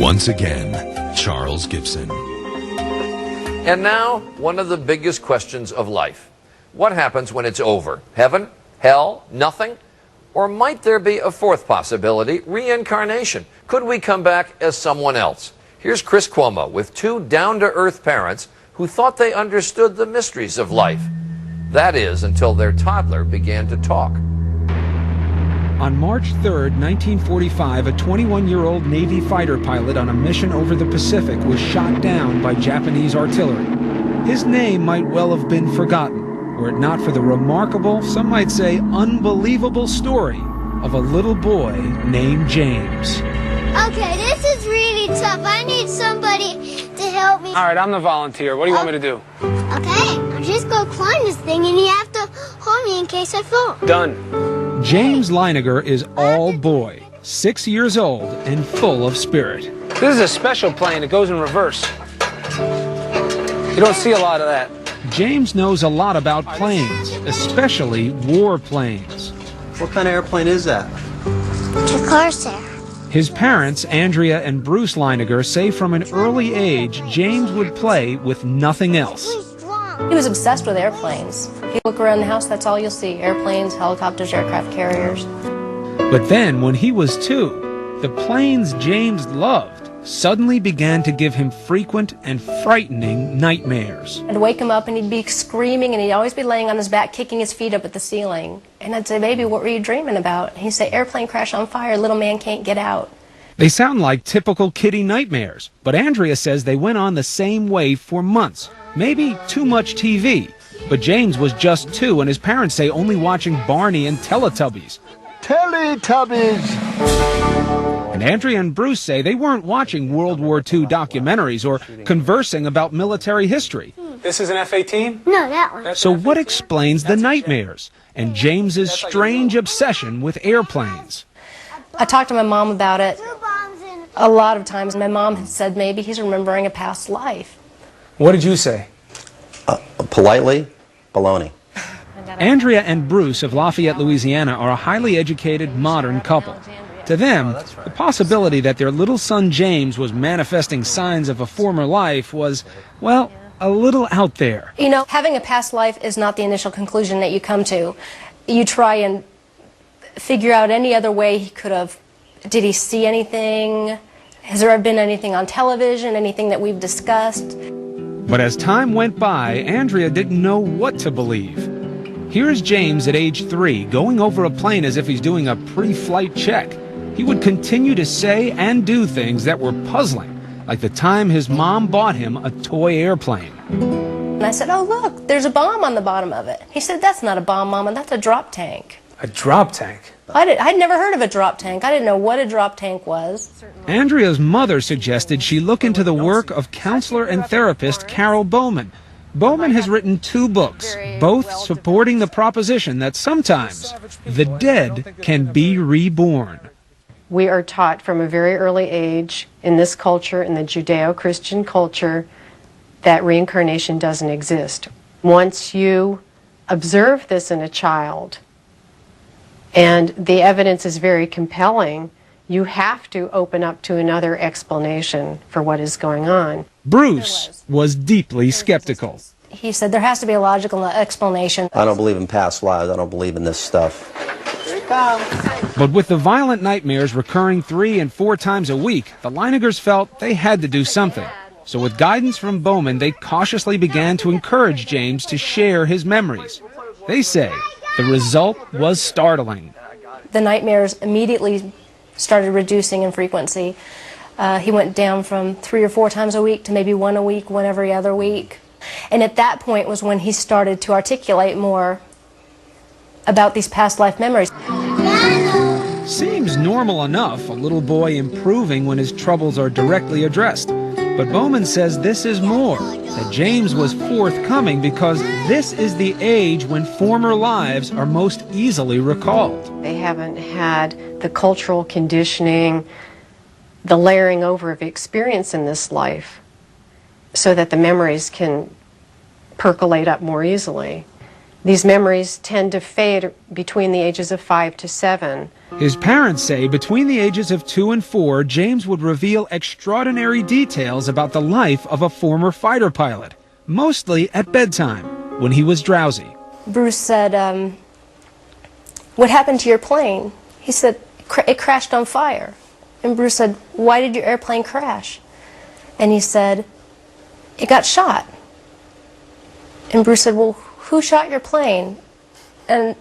Once again, Charles Gibson. And now, one of the biggest questions of life. What happens when it's over? Heaven? Hell? Nothing? Or might there be a fourth possibility, reincarnation? Could we come back as someone else? Here's Chris Cuomo with two down-to-earth parents who thought they understood the mysteries of life. That is, until their toddler began to talk. On March 3rd, 1945, a 21-year-old Navy fighter pilot on a mission over the Pacific was shot down by Japanese artillery. His name might well have been forgotten, were it not for the remarkable, some might say unbelievable story of a little boy named James. Okay, this is really tough. I need somebody to help me. All right, I'm the volunteer. What do you want me to do? Okay, I'll just go climb this thing and you have to hold me in case I fall. Done. James Leiniger is all boy, 6 years old and full of spirit. This is a special plane. It goes in reverse. You don't see a lot of that. James knows a lot about planes, especially war planes. What kind of airplane is that? It's a Corsair. His parents, Andrea and Bruce Leiniger, say from an early age James would play with nothing else. He was obsessed with airplanes. If you look around the house, that's all you'll see. Airplanes, helicopters, aircraft carriers. But then, when he was 2, the planes James loved suddenly began to give him frequent and frightening nightmares. I'd wake him up and he'd be screaming and he'd always be laying on his back, kicking his feet up at the ceiling. And I'd say, "Baby, what were you dreaming about?" And he'd say, "Airplane crash on fire, little man can't get out." They sound like typical kiddie nightmares, but Andrea says they went on the same way for months. Maybe too much TV. But James was just 2 and his parents say only watching Barney and Teletubbies. Teletubbies! And Andrea and Bruce say they weren't watching World War II documentaries or conversing about military history. This is an F-18? No, that one. So what explains the nightmares and James's strange obsession with airplanes? I talked to my mom about it. 2 bombs in A lot of times my mom had said maybe he's remembering a past life. What did you say? Politely, baloney. Andrea and Bruce of Lafayette, Louisiana are a highly educated, modern couple. To them, the possibility that their little son James was manifesting signs of a former life was, well, a little out there. You know, having a past life is not the initial conclusion that you come to. You try and figure out any other way he could have. Did he see anything? Has there been anything on television, anything that we've discussed? But as time went by, Andrea didn't know what to believe. Here's James at age 3, going over a plane as if he's doing a pre-flight check. He would continue to say and do things that were puzzling, like the time his mom bought him a toy airplane. And I said, "Oh, look, there's a bomb on the bottom of it." He said, "That's not a bomb, Mama, that's a drop tank." A drop tank? I'd never heard of a drop tank. I didn't know what a drop tank was. Andrea's mother suggested she look into the work of counselor and therapist Carol Bowman. Bowman has written 2 books, both supporting the proposition that sometimes the dead can be reborn. We are taught from a very early age in this culture, in the Judeo-Christian culture, that reincarnation doesn't exist. Once you observe this in a child, and the evidence is very compelling, you have to open up to another explanation for what is going on. Bruce was deeply skeptical. He said there has to be a logical explanation. I don't believe in past lives. I don't believe in this stuff. But with the violent nightmares recurring 3 and 4 times a week, the Leinigers felt they had to do something. So with guidance from Bowman, they cautiously began to encourage James to share his memories. They say the result was startling. The nightmares immediately started reducing in frequency. He went down from 3 or 4 times a week to maybe 1 a week, 1 every other week. And at that point was when he started to articulate more about these past life memories. Seems normal enough, a little boy improving when his troubles are directly addressed. But Bowman says this is more, that James was forthcoming because this is the age when former lives are most easily recalled. They haven't had the cultural conditioning, the layering over of experience in this life, so that the memories can percolate up more easily. These memories tend to fade between the ages of 5 to 7. His parents say between the ages of 2 and 4, James would reveal extraordinary details about the life of a former fighter pilot, mostly at bedtime, when he was drowsy. Bruce said, "What happened to your plane?" He said, "It crashed on fire." And Bruce said, "Why did your airplane crash?" And he said, "It got shot." And Bruce said, "Well, who shot your plane?" And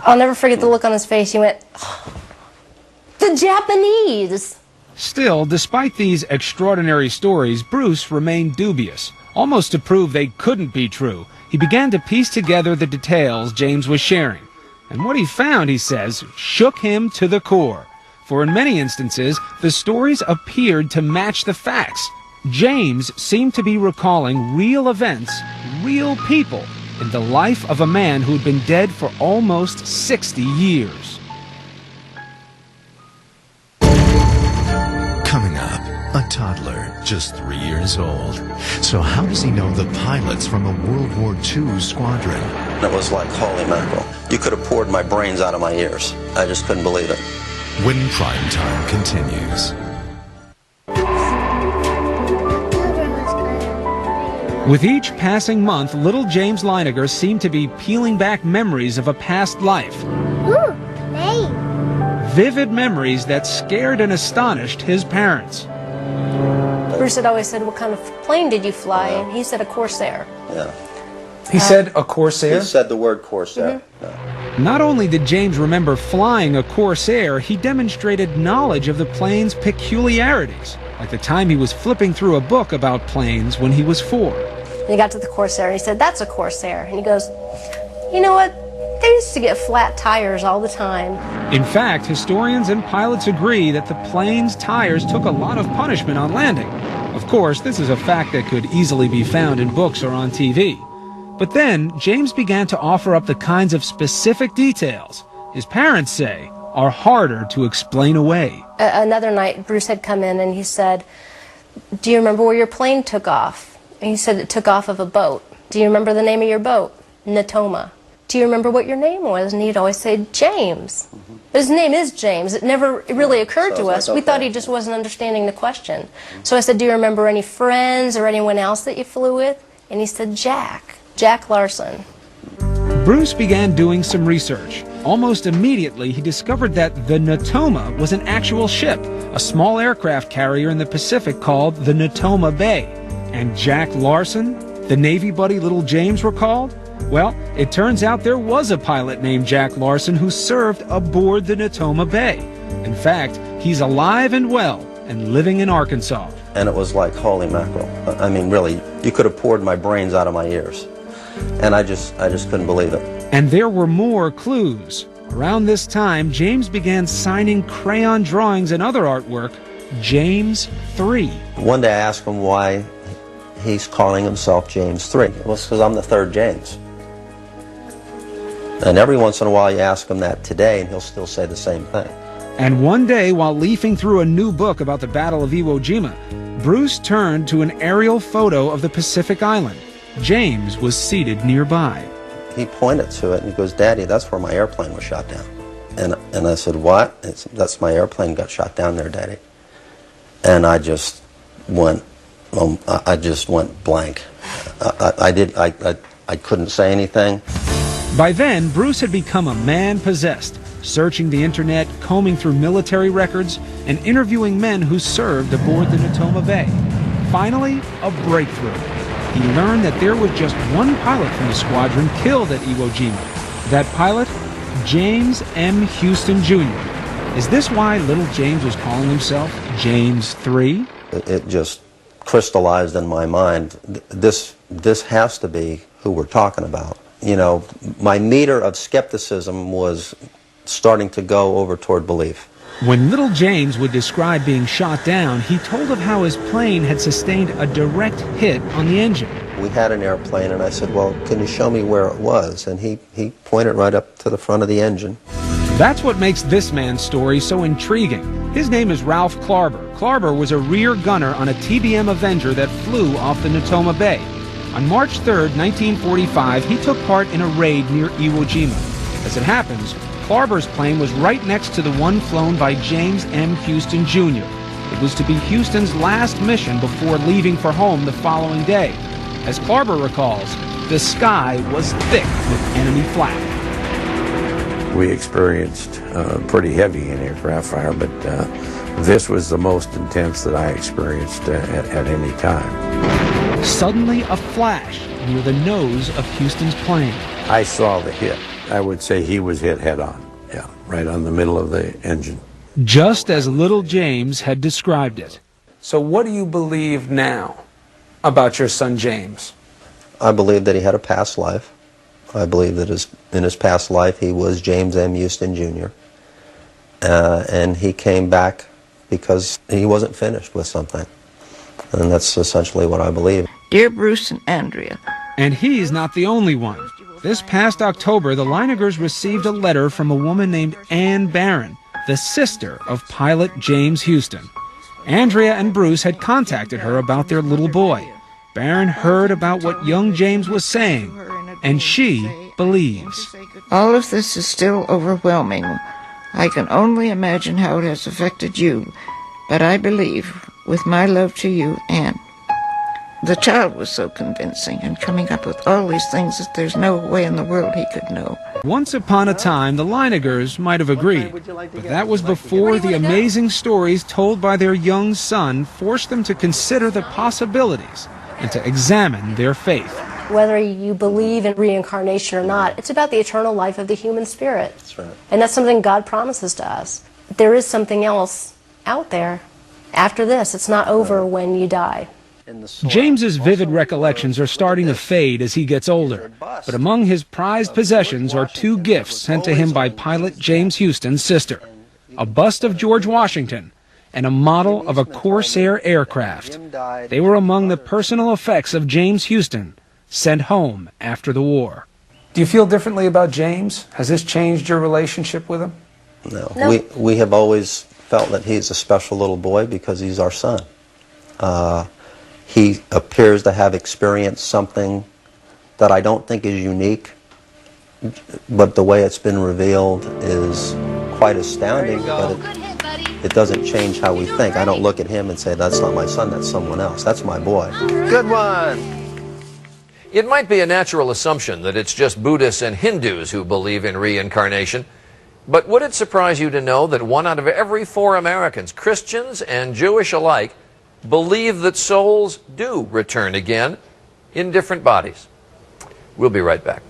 I'll never forget the look on his face. He went, "Oh, the Japanese." Still, despite these extraordinary stories, Bruce remained dubious. Almost to prove they couldn't be true, he began to piece together the details James was sharing. And what he found, he says, shook him to the core. For in many instances, the stories appeared to match the facts. James seemed to be recalling real events, real people, in the life of a man who'd been dead for almost 60 years. Coming up, a toddler, just 3 years old. So how does he know the pilots from a World War II squadron? It was like, holy mackerel. You could have poured my brains out of my ears. I just couldn't believe it. When Prime Time continues. With each passing month, little James Leiniger seemed to be peeling back memories of a past life. Ooh, hey. Vivid memories that scared and astonished his parents. Bruce had always said, "What kind of plane did you fly?" And he said, "A Corsair." Yeah. He said a Corsair? He said the word Corsair. Yeah. Not only did James remember flying a Corsair, he demonstrated knowledge of the plane's peculiarities, like the time he was flipping through a book about planes when he was 4. And he got to the Corsair and he said, "That's a Corsair." And he goes, "You know what? They used to get flat tires all the time." In fact, historians and pilots agree that the plane's tires took a lot of punishment on landing. Of course, this is a fact that could easily be found in books or on TV. But then, James began to offer up the kinds of specific details his parents say are harder to explain away. Another night, Bruce had come in and he said, "Do you remember where your plane took off?" And he said, "It took off of a boat." "Do you remember the name of your boat?" "Natoma." "Do you remember what your name was?" And he'd always say, "James." But his name is James. It never really occurred to us. We thought he just wasn't understanding the question. So I said, "Do you remember any friends or anyone else that you flew with?" And he said, Jack Larson. Bruce began doing some research. Almost immediately, he discovered that the Natoma was an actual ship, a small aircraft carrier in the Pacific called the Natoma Bay. And Jack Larson, the Navy buddy little James recalled? Well, it turns out there was a pilot named Jack Larson who served aboard the Natoma Bay. In fact, he's alive and well and living in Arkansas. And it was like, holy mackerel. I mean, really, you could have poured my brains out of my ears. And I just couldn't believe it. And there were more clues. Around this time, James began signing crayon drawings and other artwork, James 3. One day I asked him why he's calling himself James 3. Well, it's because I'm the third James. And every once in a while you ask him that today, and he'll still say the same thing. And one day, while leafing through a new book about the Battle of Iwo Jima, Bruce turned to an aerial photo of the Pacific Island. James was seated nearby. He pointed to it and he goes, "Daddy, that's where my airplane was shot down." And I said, "What?" "That's my airplane got shot down there, Daddy." And I just went blank. I couldn't say anything. By then, Bruce had become a man possessed, searching the internet, combing through military records, and interviewing men who served aboard the Natoma Bay. Finally, a breakthrough. He learned that there was just one pilot from the squadron killed at Iwo Jima. That pilot, James M. Houston Jr. Is this why little James was calling himself James 3? It just crystallized in my mind. This has to be who we're talking about. You know, my meter of skepticism was starting to go over toward belief. When little James would describe being shot down, he told of how his plane had sustained a direct hit on the engine. We had an airplane, and I said, "Well, can you show me where it was?" And he pointed right up to the front of the engine. That's what makes this man's story so intriguing. His name is Ralph Klarber. Klarber was a rear gunner on a TBM Avenger that flew off the Natoma Bay. On March 3, 1945, he took part in a raid near Iwo Jima. As it happens, Farber's plane was right next to the one flown by James M. Houston, Jr. It was to be Houston's last mission before leaving for home the following day. As Farber recalls, the sky was thick with enemy flak. We experienced pretty heavy anti-aircraft fire, but this was the most intense that I experienced at any time. Suddenly, a flash near the nose of Houston's plane. I saw the hit. I would say he was hit head on. Yeah, right on the middle of the engine. Just as little James had described it. So what do you believe now about your son James? I believe that he had a past life. I believe that in his past life he was James M. Houston, Jr. And he came back because he wasn't finished with something. And that's essentially what I believe. Dear Bruce and Andrea. And he's not the only one. This past October, the Leinegers received a letter from a woman named Ann Barron, the sister of pilot James Houston. Andrea and Bruce had contacted her about their little boy. Barron heard about what young James was saying, and she believes. All of this is still overwhelming. I can only imagine how it has affected you, but I believe, with my love to you, Anne. The child was so convincing and coming up with all these things that there's no way in the world he could know. Once upon a time, the Leinegers might have agreed, but that was before the amazing stories told by their young son forced them to consider the possibilities and to examine their faith. Whether you believe in reincarnation or not, it's about the eternal life of the human spirit. That's right. And that's something God promises to us. There is something else out there after this. It's not over when you die. James's vivid recollections are starting to fade as he gets older, but among his prized possessions are two gifts sent to him by pilot James Houston's sister, a bust of George Washington and a model of a Corsair aircraft. They were among the personal effects of James Houston, sent home after the war. Do you feel differently about James? Has this changed your relationship with him? No. We have always felt that he's a special little boy because he's our son. He appears to have experienced something that I don't think is unique, but the way it's been revealed is quite astounding, but it doesn't change how we think. I don't look at him and say, that's not my son, that's someone else. That's my boy. Good one. It might be a natural assumption that it's just Buddhists and Hindus who believe in reincarnation, but would it surprise you to know that 1 out of every 4 Americans, Christians and Jewish alike, believe that souls do return again in different bodies? We'll be right back.